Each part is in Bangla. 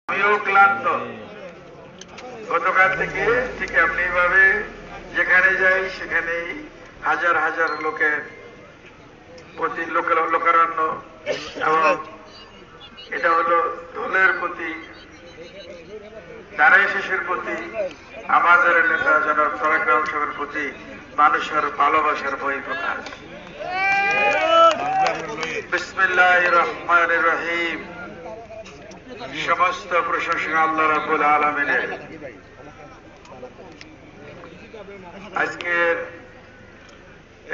আমিও ক্লান্ত গতকাল থেকে ঠিক এমনি ভাবে যেখানে যাই সেখানেই হাজার হাজার লোকের প্রতি লোকারণ্য এবং এটা হলো দলের প্রতি দাঁড়াই শিশুর প্রতি আমাদের নেতা জনাব তারেক রহমান সাহেবের প্রতি মানুষের ভালোবাসার বহিঃপ্রকাশ। বিসমিল্লাহির রহমানির রহিম। সমস্ত প্রশংসা আল্লাহ রাব্বুল আলামিনের। আজকের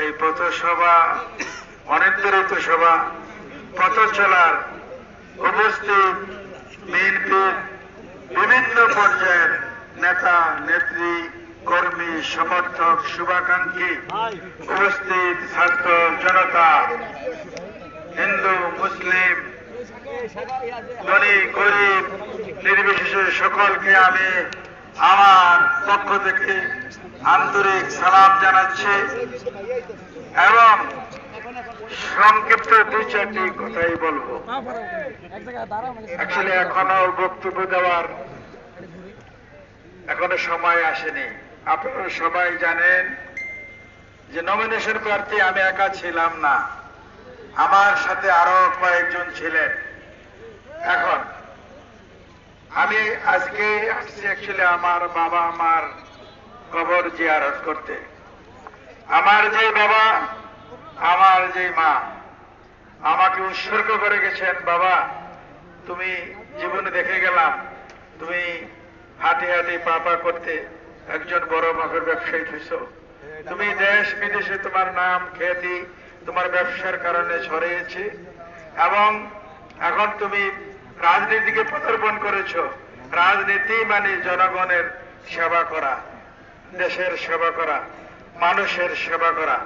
এই পথসভা অনির্ধারিত সভা পথ চলার উপস্থিত বিএনপির বিভিন্ন পর্যায়ের নেতা নেত্রী কর্মী সমর্থক শুভাকাঙ্ক্ষী উপস্থিত ছাত্র জনতা হিন্দু মুসলিম ধনী গরিব নির্বিশেষে সকলকে আমি আমার পক্ষ থেকে আন্তরিক সালাম জানাচ্ছি এবং সংক্ষিপ্ত দুই চারটি কথাই বলবো। আসলে এখনো বক্তব্য দেওয়ার এখনো সময় আসেনি। আপনারা সবাই জানেন যে নমিনেশন প্রার্থী আমি একা ছিলাম না, আমার সাথে আরো কয়েকজন ছিলেন। এখন আমি আজকে আসছি অ্যাকচুয়ালি আমার বাবা মার কবর জিয়ারত করতে। আমার যে বাবা আমার যে মা আমাকে উৎসর্গ করে গেছেন, বাবা তুমি জীবনে দেখে গেলাম তুমি হাঁটি হাঁটি পা করতে একজন বড় মাপের ব্যবসায়ী হইছো, তুমি দেশ বিদেশে তোমার নাম খ্যাতি তোমার ব্যবসার কারণে ছড়িয়েছে এবং এখন তুমি রাজনীতিকে পদার্পণ করেছো। রাজনীতি মানে জনগণের সেবা করা, দেশের সেবা করা, মানুষের সেবা করা,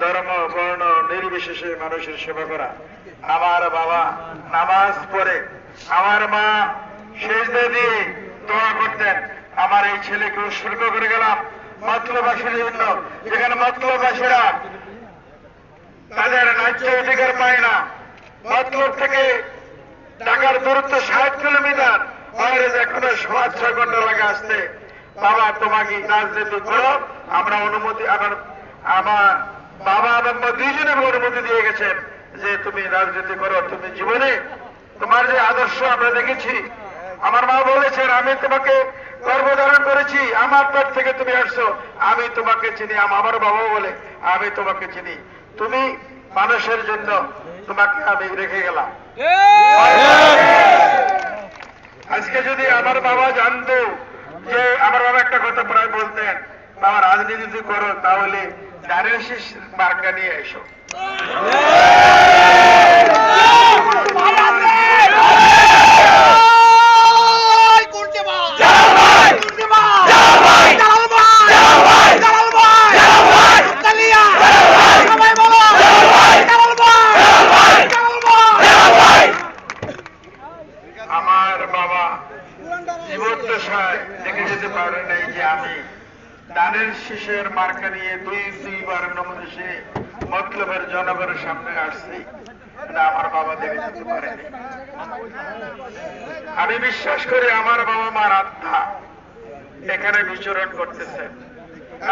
ধর্ম বর্ণ নির্বিশেষে মানুষের সেবা করা। আমার বাবা নামাজ পড়ে, আমার মা সেজদা দিয়ে দোয়া করতেন, আমার এই ছেলেকে উৎসর্গ করে গেলাম মতলবাসীর জন্য, যেখানে মতলবাসীরা তাদের ন্যায্য অধিকার পায় না। মতলব থেকে ঢাকার দূরত্ব 60 কিলোমিটার, এখনো 6 ঘন্টা লাগে আসতে। বাবা তোমাকে রাজনীতি করো, আমরা অনুমতি আমার বাবা এবং মা দুইজনে অনুমতি দিয়ে গেছেন যে তুমি রাজনীতি করো। তুমি জীবনে তোমার যে আদর্শ আমরা দেখেছি, আমার মা বলেছেন আমি তোমাকে গর্ভধারণ করেছি, আমার পেট থেকে তুমি আসছো, আমি তোমাকে চিনি। আমার বাবাও বলে আমি তোমাকে চিনি, তুমি মানুষের জন্য, তোমাকে আমি রেখে গেলাম। আজকে যদি আমার বাবা জানতো যে আমার বাবা একটা কথা প্রায় বলতেন, বাবা রাজনীতি যদি করো তাহলে ডায়ালিসিস মার্কা নিয়ে এসো। আমার বাবা জীবদ্দশায় দেখে যেতে পারে নাই যে আমি ধানের শীষের মার্কা নিয়ে দুইবার নমদেশে মতলবের জনগণের সামনে আসছি। আমার বাবা দেখে যেতে পারেনি। আমি বিশ্বাস করি আমার বাবা মার আত্মা এখানে বিচরণ করতেছেন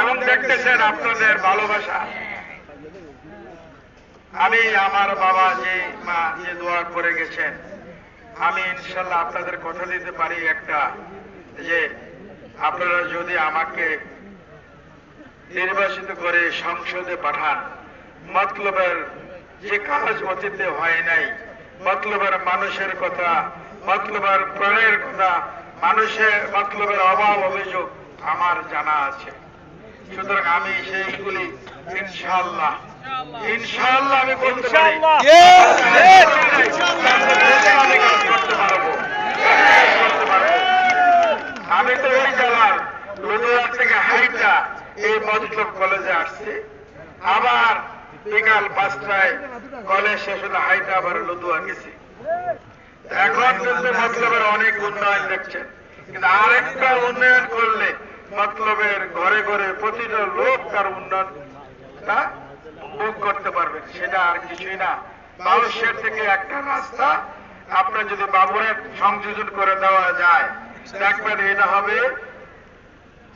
এবং দেখতেছেন আপনাদের ভালোবাসা। আমি আমার বাবা যে মা যে দোয়া করে গেছেন, আমি ইনশাল্লাহ আপনাদের কথা দিতে পারি একটা, যে আপনারা যদি আমাকে নির্বাচিত করে সংসদে পাঠান, মতলবের যে কাজ অতীতে হয় নাই, মতলবের মানুষের কথা, মতলবের প্রাণের কথা, মানুষের মতলবের অভাব অভিযোগ আমার জানা আছে। সুতরাং আমি সেইগুলি ইনশাআল্লাহ ইনশাআল্লাহ আমি বলতে পারি করতে পারবো। আমি তো এই জেলার লুধুয়া থেকে হাইটা এই মতলব কলেজে আসছি, আবার বিকাল 5টায় কলেজ শেষ হলে হাইটা আবার লুধুয়া গেছি। এখন কিন্তু মতলবের অনেক উন্নয়ন দেখছেন, কিন্তু আরেকটা উন্নয়ন করলে মতলবের ঘরে ঘরে প্রতিটা লোক তার উন্নয়নটা ভোগ করতে পারবে। সেটা আর কিছুই না, মানুষের থেকে একটা রাস্তা আপনার যদি বাবুরের সংযোজন করে দেওয়া যায়, দেখবেন এটা হবে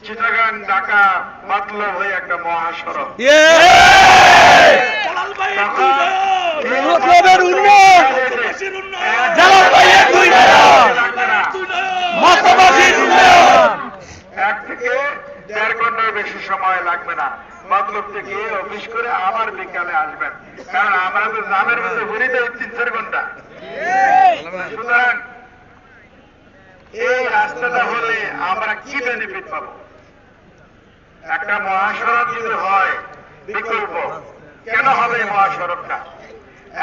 চিটাগাং ঢাকা মতলব হয়ে একটা মহাসড়ক। এক থেকে 1.5 ঘন্টার বেশি সময় লাগবে না। মতলব থেকে অফিস করে আবার বিকালে আসবেন, কারণ আমরা তো জামের মধ্যে ঘুরিতে 3-4 ঘন্টা। সুতরাং এই রাস্তাটা হলে আমরা কি বেনিফিট পাবো? একটা মহাসড়ক যদি হয়, বিকল্প কেন হবে মহাসড়কটা?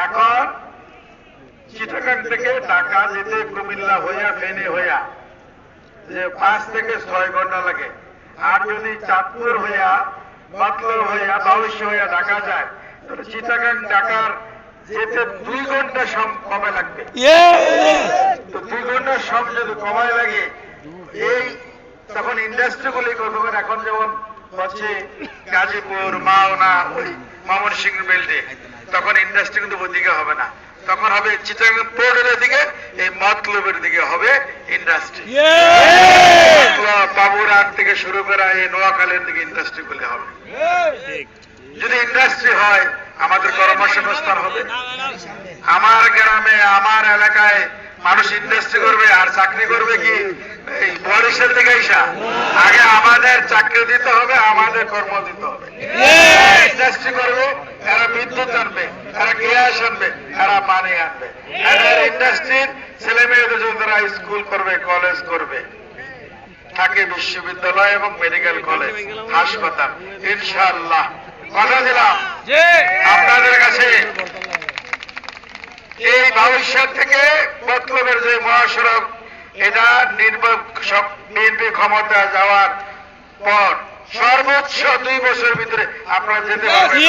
এখন চিটাগাং থেকে ঢাকা যেতে কুমিল্লা হইয়া ফেনী হইয়া যে 5 থেকে 6 ঘন্টা লাগে, আর যদি চাঁদপুর হইয়া মতলব হইয়া বাউশি হইয়া ঢাকা যায়, তাহলে চিটাগাং ঢাকার যেতে 2 ঘন্টা সময় লাগবে। তো 2 ঘন্টা সময় যদি কমায় লাগে, এই তখন ইন্ডাস্ট্রিগুলি করবেন। এখন যেমন হচ্ছে গাজীপুর, মাওনা, ওই ময়মনসিংহ বেল্টে, তখন ইন্ডাস্ট্রি কিন্তু ওদিকে হবে না, তখন হবে চিটাগাং পোর্টের দিকে, এই মতলবের দিকে হবে ইন্ডাস্ট্রি। বাবুরহাট থেকে শুরু করে এই নোয়াখালীর দিকে ইন্ডাস্ট্রি গুলি হবে। যদি ইন্ডাস্ট্রি হয়, আমাদের কর্মসংস্থান হবে। আমার গ্রামে, আমার এলাকায় মানুষ ইন্ডাস্ট্রি করবে আর চাকরি করবে কি এই বরিশাল থেকে এসা? আগে আমাদের চাকরি দিতে হবে, আমাদের কর্ম দিতে হবে। ইন্ডাস্ট্রি করবে, এরা বিদ্যুৎ আনবে, এরা গ্যাস আনবে, এরা পানি আনবে। এদের ইন্ডাস্ট্রির ছেলে মেয়েদের যদি তারা স্কুল করবে, কলেজ করবে, থাকে বিশ্ববিদ্যালয় এবং মেডিকেল কলেজ, হাসপাতাল, ইনশাআল্লাহ কথা দিলাম আপনাদের কাছে। এই ভবিষ্যৎ থেকে মতলবের যে মহাসড়ক, এটা বিএনপি ক্ষমতা যাওয়ার পর সর্বোচ্চ 2 বছরের ভিতরে আপনারা যেতে পারবেন।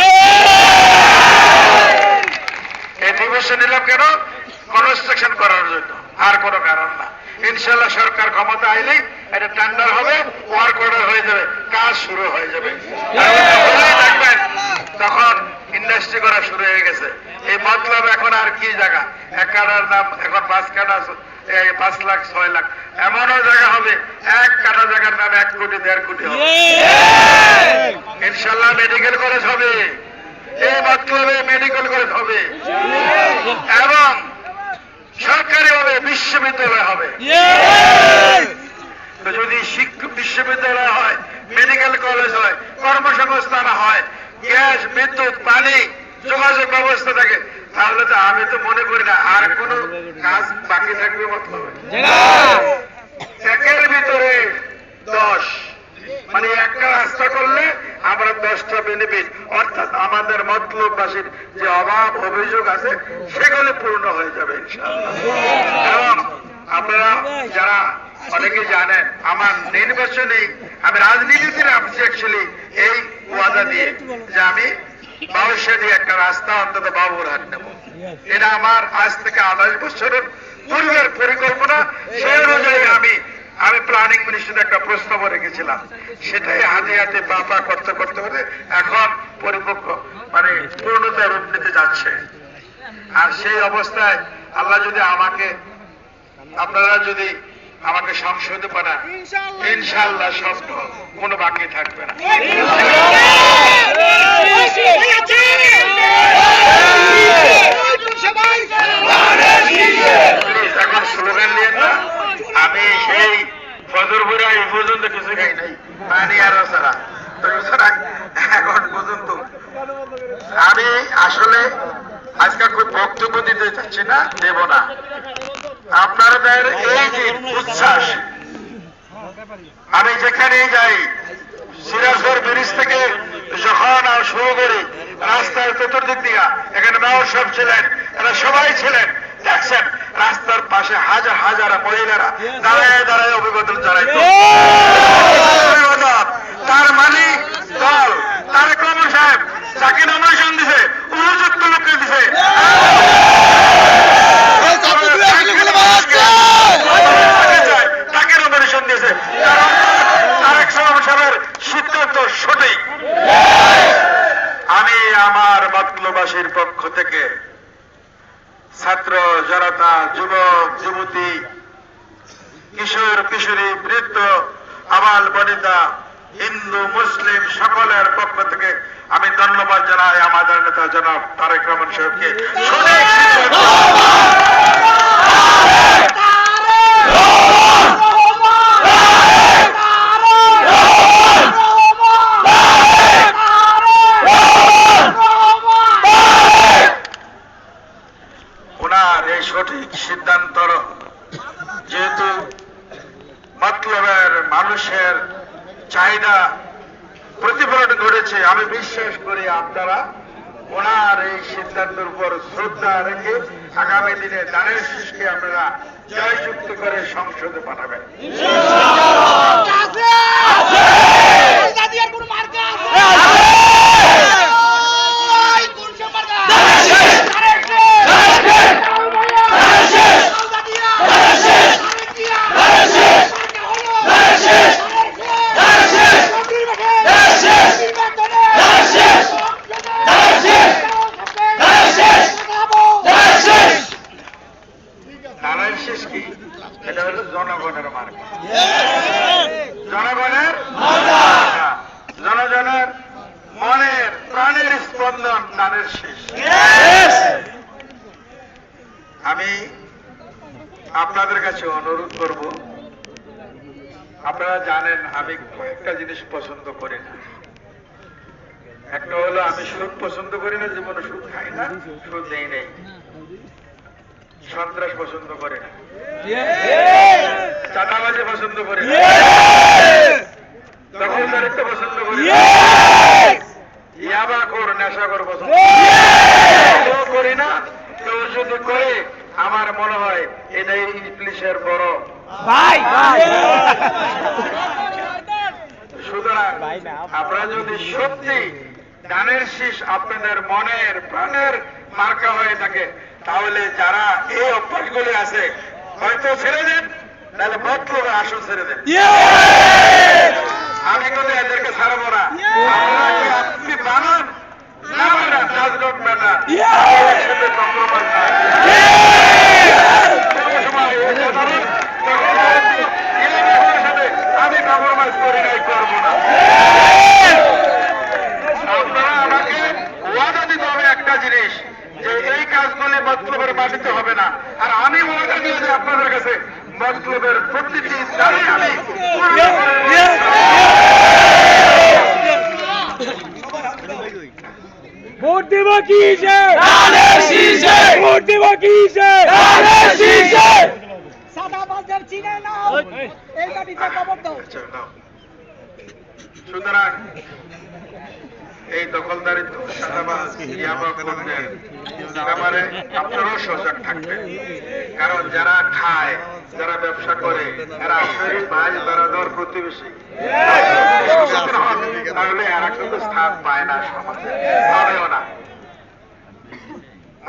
এই 2 বছর নিলাম কেন? কনস্ট্রাকশন করার জন্য, আর কোনো কারণ না। ইনশাল্লাহ সরকার ক্ষমতা আইলেই এটা টেন্ডার হবে, ওয়ার্ক অর্ডার হয়ে যাবে, কাজ শুরু হয়ে যাবে। দেখবেন তখন ইন্ডাস্ট্রি করা শুরু হয়ে গেছে। এই মতলব এখন আর কি জায়গা, 1 কাঠার দাম এখন 5 কাঠা 5 লাখ 6 লাখ, এমনও জায়গা হবে 1 কাঠা জায়গার দাম 1 কোটি 1.5 কোটি হবে। ইনশাল্লাহ মেডিকেল কলেজ হবে, এই মতলবে মেডিকেল কলেজ হবে, এবং সরকারি ভাবে বিশ্ববিদ্যালয় হবে। যদি বিশ্ববিদ্যালয় হয়, মেডিকেল কলেজ হয়, কর্মসংস্থান হয়, গ্যাস, বিদ্যুৎ, পানি, যোগাযোগ ব্যবস্থা থাকে, তাহলে তো আমি তো মনে করি না আর কোনো কাজ বাকি থাকবে। মতলব 1-এর ভিতরে 10, মানে একটা রাস্তা করলে আমরা 10টা বেনিফিট, অর্থাৎ আমাদের মতলববাসীর যে অভাব অভিযোগ আছে সেগুলি পূর্ণ হয়ে যাবে ইনশাআল্লাহ। এবং আপনারা যারা অনেকে জানেন, আমার নির্বাচনে আমি রাজনীতিতে নামছি অ্যাকচুয়ালি এই ওয়াদা দিয়ে যে আমি বাউশিয়া দিয়ে একটা রাস্তা অন্তত বাবুরহাট নেব। এটা আমার আজ থেকে 28 বছরের পূর্বের পরিকল্পনা। সেই অনুযায়ী আমি প্ল্যানিং মিনিস্ট্রিতে একটা প্রস্তাব রেখেছিলাম, সেটাই হাতে হাতে পা করতে করতে করতে এখন পরিপক্ক মানে পূর্ণতা রূপ নিতে যাচ্ছে। আর সেই অবস্থায় আল্লাহ যদি আপনারা যদি আমাকে সংসদে পাঠান, ইনশাআল্লাহ স্বপ্ন কোনো বাকি থাকবে না। এখন স্লোগান নিয়ে না, আমি সেই ফজরপুরে এই পর্যন্ত কিছু খাই নাই, পানি আর ছাড়া। এখন পর্যন্ত আমি আসলে আজকে খুব বক্তব্য দিতে চাচ্ছি না, দেব না। আপনাদের এই যে উচ্ছ্বাস, আমি যেখানেই যাই, সিরাজগড় ব্রিজ থেকে যখন শুরু করি রাস্তার চতুর্দিক দিয়া, এখানে মেয়র সাহেব ছিলেন, এরা সবাই ছিলেন, দেখছেন রাস্তার পাশে হাজার হাজার মহিলারা দাঁড়ায় দাঁড়ায় অভিবাদন জানাইত। তার মানে দল তারেক রহমান সাহেব যাকে নমিনেশন দিছে, উপযুক্ত লোককে দিছে। তাকে নমিনেশন দিয়েছে, কারণ তারেক রহমান সাহেবের সিদ্ধান্ত সঠিক। আমি আমার মতলববাসীর পক্ষ থেকে ছাত্র জনতা, যুব যুবতী, কিশোর কিশোরী, বৃদ্ধ, আবাল বনিতা, হিন্দু মুসলিম সকলের পক্ষ থেকে আমি ধন্যবাদ জানাই আমাদের নেতা জনাব তারেক রহমান সাহেবকে। ওনার এই সঠিক সিদ্ধান্ত, যেহেতু মতলবের মানুষের চাহিদা প্রতিফলন ঘটেছে, আমি বিশ্বাস করি আপনারা ওনার এই সিদ্ধান্তের উপর শ্রদ্ধা রেখে আগামী দিনে দানের শীষকে আপনারা জয়যুক্ত করে সংসদে পাঠাবেন। দানের শীষ কি? এটা হলো জনগণের মার্কা, জনগণের জনগণের মনের প্রাণের স্পন্দন দানের শীষ। আমি আপনাদের কাছে অনুরোধ করব, আপনারা জানেন আমি কয়েকটা জিনিস পছন্দ করি না। একটা হলো আমি সুদ পছন্দ করি না, জীবনে সুদ খাই না, সুদ নেই নেই। সন্ত্রাস পছন্দ করে না, চাঁদাবাজি পছন্দ করি না, দখলদারিত্ব পছন্দ করি না, ইয়াবাখোর নেশাখোর পছন্দ করি না। কেউ যদি করে আমার মনে হয় এটাই ইবলিশের বড় ভাই। সুতরাং আপনারা যদি সত্যি দানের শীষ আপনাদের মনের প্রাণের মার্কা হয়ে থাকে, তাহলে যারা এই অভ্যাসগুলি আছে হয়তো ছেড়ে দেন, তাহলে মতলবে আসন ছেড়ে দেন। আমি কিন্তু এদেরকে ছাড়বো না। আপনি বানান না বানান, ডাজ নট ম্যাটার, একসাথে কম্প্রোমাইজ না। আমি কম্প্রোমাইজ করি নাই, করবো না। আপনারা আমাকে ওয়াদা দিতে হবে একটা জিনিস, যে এই কাজগুলি মতলবের মাটিতে হবে না। আর আমি ওয়াদা দিয়েছি আপনাদের কাছে মতলবের প্রতিটি দাবি আমি ভোট দেব কিসে? দানের শীষে। ভোট দেব কিসে? দানের শীষে। সাদাবাজদের চিনে নাও, এই দাবিতে খবর দাও। সুতরাং এই দখলদারিত্ব, সাদাবাজ, ইয়াবাখোরদের ব্যাপারে আপনারাও সজাগ থাকবেন। কারণ যারা খায়, যারা ব্যবসা করে, এরা আপনারই ভাই, বেড়াদর, প্রতিবেশী। তাহলে এরা কিন্তু স্থান পায় না সমাজে, পাবেও না।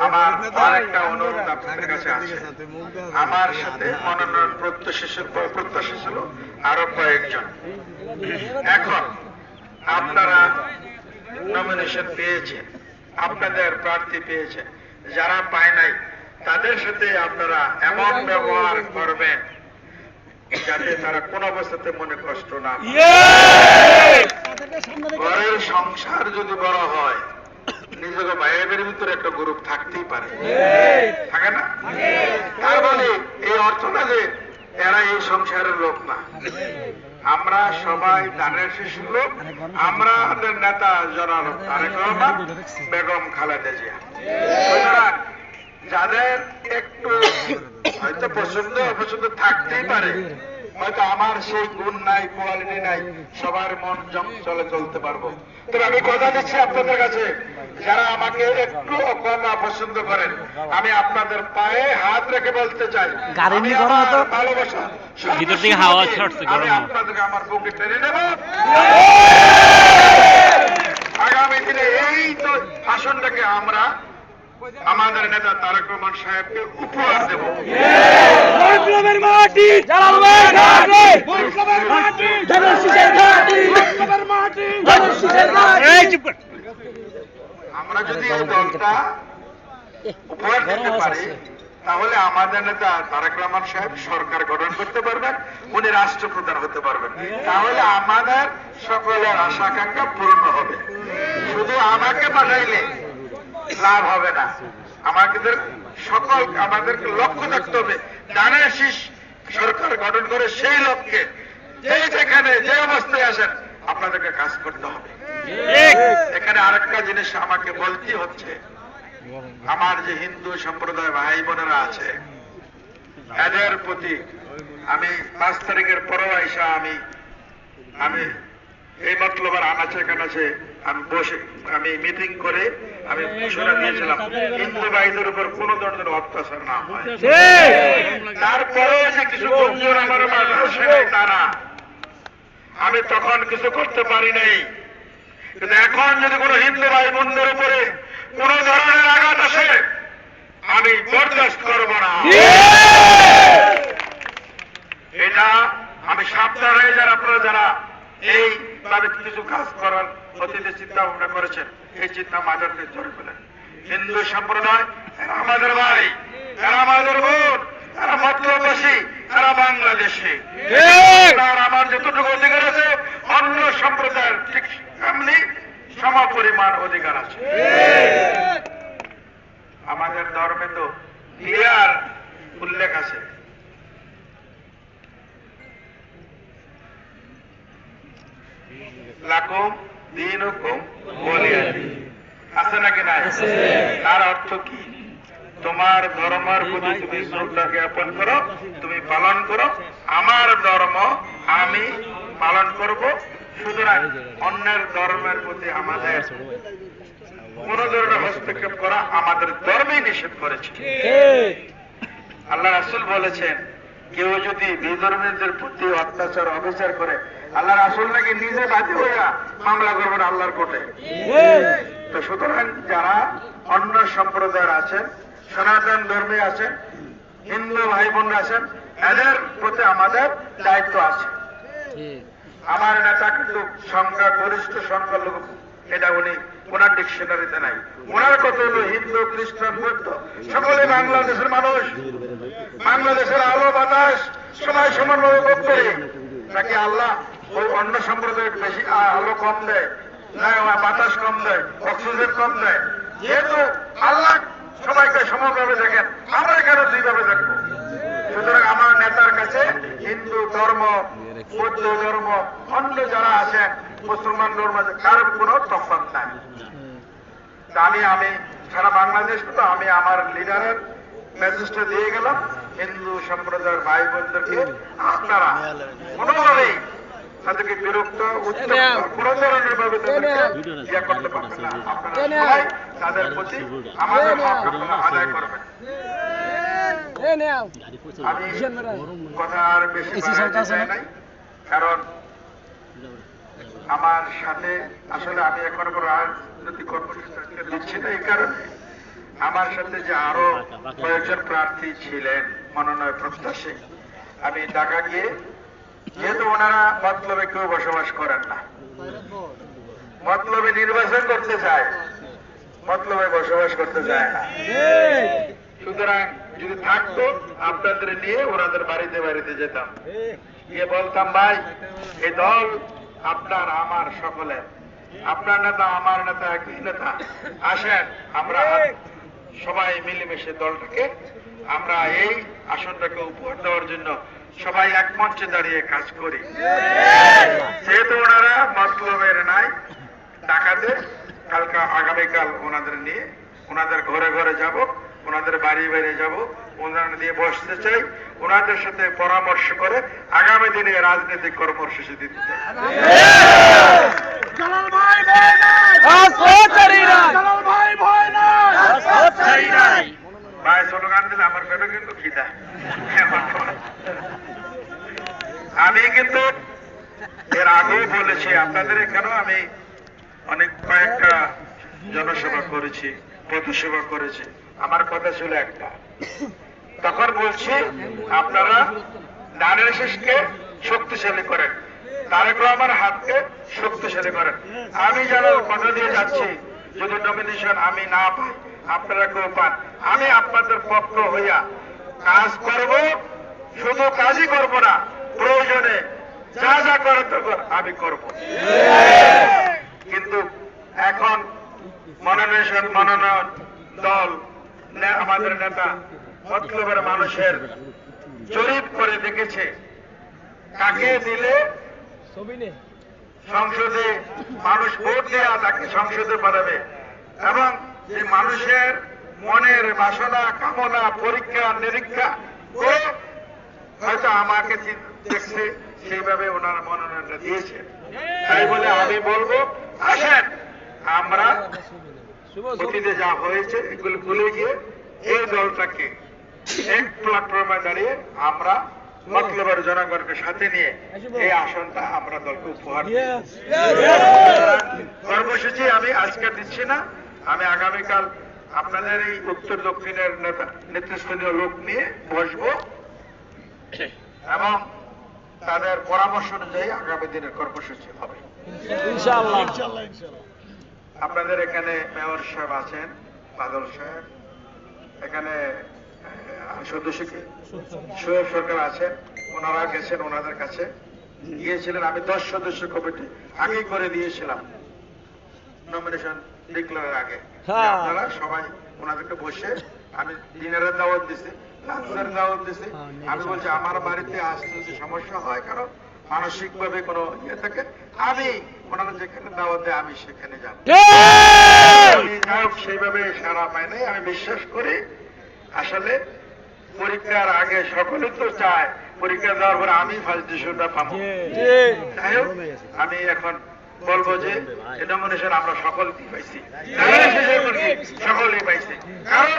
আমার আরেকটা অনুরোধ আপনাদের কাছে আছে, আমার সাথে মনোনয়ন প্রত্যাশী ছিল আরো কয়েকজন। এখন আপনারা নমিনেশন পেয়েছেন, আপনাদের প্রার্থী পেয়েছেন, যারা পায় নাই তাদের সাথে আপনারা এমন ব্যবহার করবেন যাতে তারা কোন অবস্থাতে মনে কষ্ট না পায়। ঘরের সংসার যদি বড় হয়, নিজেকে বাইরের ভিতরে একটা গ্রুপ থাকতেই পারে, থাকে না? তার মানে এই অর্থ না যে এরা এই সংসারের লোক না। আমরা সবাই দানের শীষ লোক। আমাদের নেতা জনাব তারেক রহমান, বেগম খালেদা জিয়া। সুতরাং যাদের একটু হয়তো পছন্দ অপছন্দ থাকতেই পারে, হয়তো আমার সেই গুণ নাই, কোয়ালিটি নাই, সবার মন চলে চলতে পারবো। তবে আমি কথা দিচ্ছি আপনাদের কাছে, যারা আমাকে একটু কম পছন্দ করেন, আমি আপনাদের পায়ে হাত রেখে বলতে চাই, আমি আমার ভালোবাসা আমি আপনাদেরকে আমার বুকে টেনে নেব। আগামী দিনে এই তো ভাষণটাকে আমরা আমাদের নেতা তারেক রহমান সাহেবকে উপহার দেব। বিপ্লবের মাটি, জালালবাগের মাটি, বিপ্লবের মাটি, ধানের শীষের মাটি, বিপ্লবের মাটি, ধানের শীষের মাটি। আমরা যদি এই দলটা উপহার দিতে পারি, তাহলে আমাদের নেতা তারেক রহমান সাহেব সরকার গঠন করতে পারবেন, উনি রাষ্ট্রপ্রধান হতে পারবেন। তাহলে আমাদের সকলের আশা আকাঙ্ক্ষা পূর্ণ হবে। শুধু আমাকে পাঠাইলে লাভ হবে না, আমাদের আমাদেরকে লক্ষ্য থাকতে হবে, ডানের শীষ সরকার গঠন করে সেই লক্ষ্যে যেখানে যে অবস্থায় আসেন আপনাদেরকে কাজ করতে হবে। এখানে আরেকটা জিনিস আমাকে বলতে হচ্ছে, আমার যে হিন্দু সম্প্রদায় ভাই বোনেরা আছে এদের প্রতি আমি 5 তারিখের পরে আইসা আমি এই মতলবের আনাচে কানাচে আমি মিটিং করে আমি ঘোষণা দিয়েছিলাম হিন্দু ভাইদের উপর কোন ধরনের অত্যাচার না হয়। তারপরেও যে কিছু গুঞ্জন আমার মাঝে আসে নাই তারা, আমি তখন কিছু করতে পারি নাই। কিন্তু এখন যদি কোনো হিন্দু ভাই বোনদের উপরে কোন ধরনের আঘাত আসে আমি বরদাস্ত করব না। এটা আমি সাবধান হয়ে যান, আপনারা যারা এইভাবে কিছু কাজ করার অতীতে চিন্তা ভাবনা করেছেন এই চিন্তা মাথাতে ধরে ফেলেন। হিন্দু সম্প্রদায় এরা আমাদের ভাই, এরা আমাদের বোন, এরা মতলববাসী, এরা বাংলাদেশি। আর আমার যতটুকু অধিকার আছে অন্য সম্প্রদায়ের ঠিক এমনি সমপরিমাণ অধিকার আছে। আমাদের ধর্মে তো ক্লিয়ার উল্লেখ আছে, লাকুম দীনুকুম ওয়ালিয়া দীন, আছে নাকি নাই? তার অর্থ কি? তোমার ধর্মের প্রতি তুমি শ্রদ্ধা জ্ঞাপন করো, তুমি পালন করো, আমার ধর্ম আমি পালন করব। সুতরাং অন্যের ধর্মের প্রতি আমাদের কোন ধরনের হস্তক্ষেপ করা আমাদের ধর্মেই নিষেধ করেছে। আল্লাহ রাসূল বলেছেন কেউ যদি বিধর্মীদের প্রতি অত্যাচার অবিচার করে আল্লাহ রাসূল নাকি নিজে বাদী হইয়া মামলা করবেন আল্লাহর কোর্টে। তো সুতরাং যারা অন্য সম্প্রদায়ের আছেন, সনাতন ধর্মে আছেন, হিন্দু ভাই বোনরা আছেন, এদের প্রতি আমাদের দায়িত্ব আছে। আমার নেতা কিন্তু সংখ্যা গরিষ্ঠ সংখ্যালঘু, এটা উনি ওনার ডিকশনারিতে নাই। ওনার কথা হলো হিন্দু খ্রিস্টান বৌদ্ধ সকলে বাংলাদেশের মানুষ, বাংলাদেশের আলো বাতাস সবাই সমানভাবে ভোগ করে। নাকি আল্লাহ ওই অন্য সম্প্রদায়ের বেশি আলো কম দেয়, না বাতাস কম দেয়, অক্সিজেন কম দেয়? যেহেতু আল্লাহ সবাইকে সমানভাবে দেখেন, আমরা কেন দুইভাবে দেখবো? সুতরাং আমার নেতার কাছে হিন্দু ধর্ম, বৌদ্ধ ধর্ম, অন্য যারা আছেন মুসলমান ধর্ম কারোর কোন তফাৎ নাই। আমি সারা বাংলাদেশ তো আমি আমার লিডারের মেসেজটা দিয়ে গেলাম হিন্দু সম্প্রদায়ের ভাই বোনদেরকে, আপনারা কোনোভাবেই তাদেরকে বিরক্ত কোন ধরনের ভাবে ইয়ে করতে পারবেন না। আপনারা সবাই তাদের প্রতি আমাদের হক আদায় করবেন। আমি কথা আর বেশি বাড়াতে চাই নাই, কারণ আমার সাথে আসলে আমি এখন কোনো রাজনৈতিক কর্মসূচি দিচ্ছি না। এই কারণে আমার সাথে যে আরো কয়েকজন প্রার্থী ছিলেন মনোনয়ন প্রত্যাশী, আমি ঢাকা গিয়ে, যেহেতু ওনারা মতলবে কেউ বসবাস করেন না, মতলবে নির্বাচন করতে চায়, মতলবে বসবাস করতে চায় না। সুতরাং যদি থাকতো আপনাদের নিয়ে ওনাদের বাড়িতে বাড়িতে যেতাম, গিয়ে বলতাম ভাই এই দল আপনার আমার সকলের, আপনার নেতা আমার নেতা একই নেতা, আসেন আমরা সবাই মিলেমিশে দলটাকে আমরা এই আসনটাকে উপহার দেওয়ার জন্য সবাই এক মঞ্চে দাঁড়িয়ে কাজ করি। যেহেতু ওনারা মতলবের নাই, টাকাতে কালকে আগামীকাল ওনাদের নিয়ে ওনাদের ঘরে ঘরে যাব, ওনাদের বাড়ি বাড়ি যাব, ওনাদের নিয়ে বসতে চাই, ওনাদের সাথে পরামর্শ করে আগামী দিনে রাজনৈতিক কর্মসূচি দিতে চাই। ভাই স্লোগান দিলে আমার পেটে কিন্তু খিদা। আমি কিন্তু এর আগেও বলেছি আপনাদের এখানেও আমি অনেক কয়েকটা জনসভা করেছি, পথসভা করেছি। আমার কথা ছিল একটা, তখন বলছি আপনারা ডানের শীষকে শক্তিশালী করেন, তারেক রহমান হাতকে শক্তিশালী করেন। আমি যারা কথা দিয়ে যাচ্ছি যদি নমিনেশন আমি না পাই, আপনারা কেউ পান, আমি আপনাদের পক্ষ হইয়া কাজ করব, শুধু কাজই করব না, প্রয়োজনে যা যা করে তখন আমি করব। কিন্তু এখন মনোনয়ন দল আমাদের নেতা মতলবের মানুষের জরিপ করে দেখেছে কাকে দিলে সংসদে মানুষ ভোট দেওয়া তাকে সংসদে পাঠাবে, এবং যে মানুষের মনের বাসনা কামনা পরীক্ষা নিরীক্ষা করে হয়তো আমাকে দেখছে, সেইভাবে ওনার মনোনয়নটা দিয়েছে। তাই বলে আমি বলবো, আসেন আমরা অতীতে যা হয়েছে এগুলো ভুলে গিয়ে এই দলটাকে এক প্ল্যাটফর্মে দাঁড়িয়ে আমরা মতলবের জনগণকে সাথে নিয়ে এই আসনটা আমরা দলকে উপহার দিই। কর্মসূচি আমি আজকে দিচ্ছি না, আমি আগামীকাল আপনাদের এই উত্তর দক্ষিণের নেতৃস্থানীয় লোক নিয়ে বসবো এবং তাদের পরামর্শ অনুযায়ী আগামী দিনের কর্মসূচি হবে ইনশাআল্লাহ। আপনাদের এখানে মেয়র সাহেব আছেন, বাদল সাহেব, এখানে সদস্য সোহেব সরকার আছেন, ওনারা গেছেন, ওনাদের কাছে গিয়েছিলেন। আমি 10 সদস্য কমিটি আগেই করে দিয়েছিলাম নমিনেশন ডিক্লেয়ারের আগে। আপনারা সবাই ওনাদেরকে বসে, আমি ডিনারের দাওয়াত দিছি, লাঞ্চের দাওয়াত দিছি। আমি বলছি আমার বাড়িতে আসতে যদি সমস্যা হয়, কারণ মানসিক ভাবে কোনো ইয়ে থাকে, আমি ওনারা যেখানে দাওয়াত দেয় আমি সেখানে যাব। সেইভাবে সারা পাই নাই। আমি বিশ্বাস করি আসলে পরীক্ষার আগে সকলে তো চায় পরীক্ষা দেওয়ার পরে আমি ফার্স্ট ডিভিশনটা পাবো। যাই হোক, আমি এখন বলবো যে নমিনেশন আমরা সকলেই পাইছি, সকলেই পাইছি, কারণ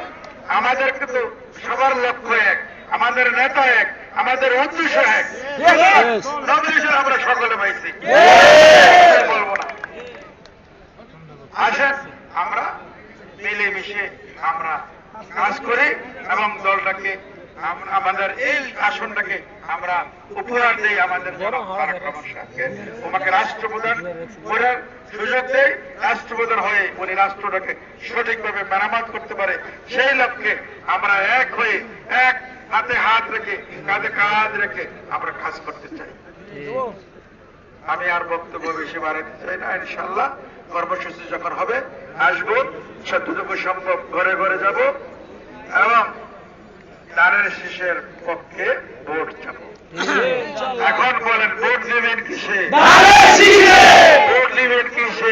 আমাদেরকে তো সবার লক্ষ্য এক, আমাদের নেতা এক, আমাদের উদ্দেশ্য এক, নমিনেশন আমরা সকলে পাইছি, বলবো না। আসেন আমরা মিলেমিশে আমরা কাজ করি এবং দলটাকে আমাদের এই আসনটাকে আমরা উপহার দিই আমাদের তারেক রহমান সাহেবকে। ওনাকে রাষ্ট্রপ্রধান করার সুযোগ দেয়, রাষ্ট্রপ্রধান হয়ে উনি রাষ্ট্রটাকে সঠিকভাবে মেরামত করতে পারে, সেই লক্ষ্যে আমরা এক হয়ে এক হাতে হাত রেখে কাঁধে কাঁধ রেখে আমরা কাজ করতে চাই। আমি আর বক্তব্য বেশি বাড়াতে চাই না। ইনশাআল্লাহ কর্মসূচি যখন হবে আসবো, যতটুকু সম্ভব ঘরে ঘরে যাব এবং ধানের শীষের পক্ষে ভোট চাব। এখন বলেন ভোট দেবেন কিসে? ভোট দেবেন কিসে?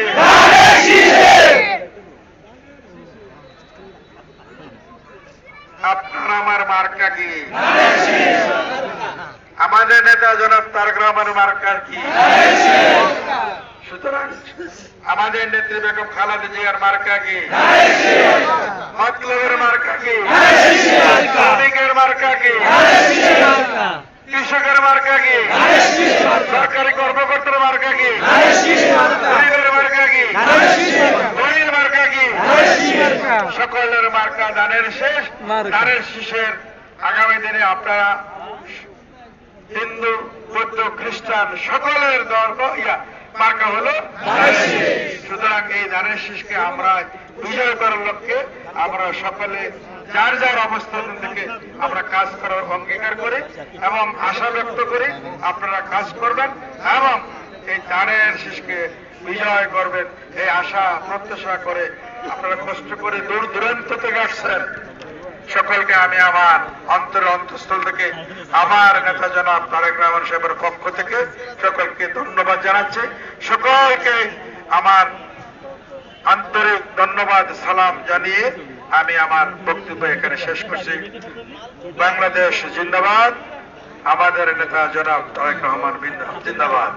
আপনার আমার মার্কা কি? আমাদের নেতা জনাব তারেক রহমানের মার্কা কি? সুতরাং আমাদের নেত্রী বেগম খালেদা জিয়ার মার্কা কি? মতলবের মার্কা কি? শ্রমিকের মার্কা কি? কৃষকের মার্কা কি? সরকারি কর্মকর্তার মার্কা কি? গরিবের মার্কা কি? ধনীর মার্কা কি? সকলের মার্কা ধানের শেষ। ধানের শীষের আগামী দিনে আপনারা হিন্দু, বৌদ্ধ, খ্রিস্টান সকলের মার্কা হলো সুতরাং এই ধানের শীষকে আমরা বিজয় করার লক্ষ্যে আমরা সকলে যার যার অবস্থান থেকে আমরা কাজ করার অঙ্গীকার করি এবং আশা ব্যক্ত করি আপনারা কাজ করবেন এবং এই ধানের শীষকে বিজয় করবেন, এই আশা প্রত্যাশা করে আপনারা কষ্ট করে দূর দূরান্ত থেকে আসছেন। সকলকে আমি আমার অন্তরের অন্তঃস্থল থেকে আমার নেতা জনাব তারেক রহমান সাহেবের পক্ষ থেকে সকলকে ধন্যবাদ জানাচ্ছি। সকলকে আমার আন্তরিক ধন্যবাদ সালাম জানিয়ে আমি আমার বক্তব্য এখানে শেষ করছি। বাংলাদেশ জিন্দাবাদ, আমাদের নেতা জনাব তারেক রহমান জিন্দাবাদ।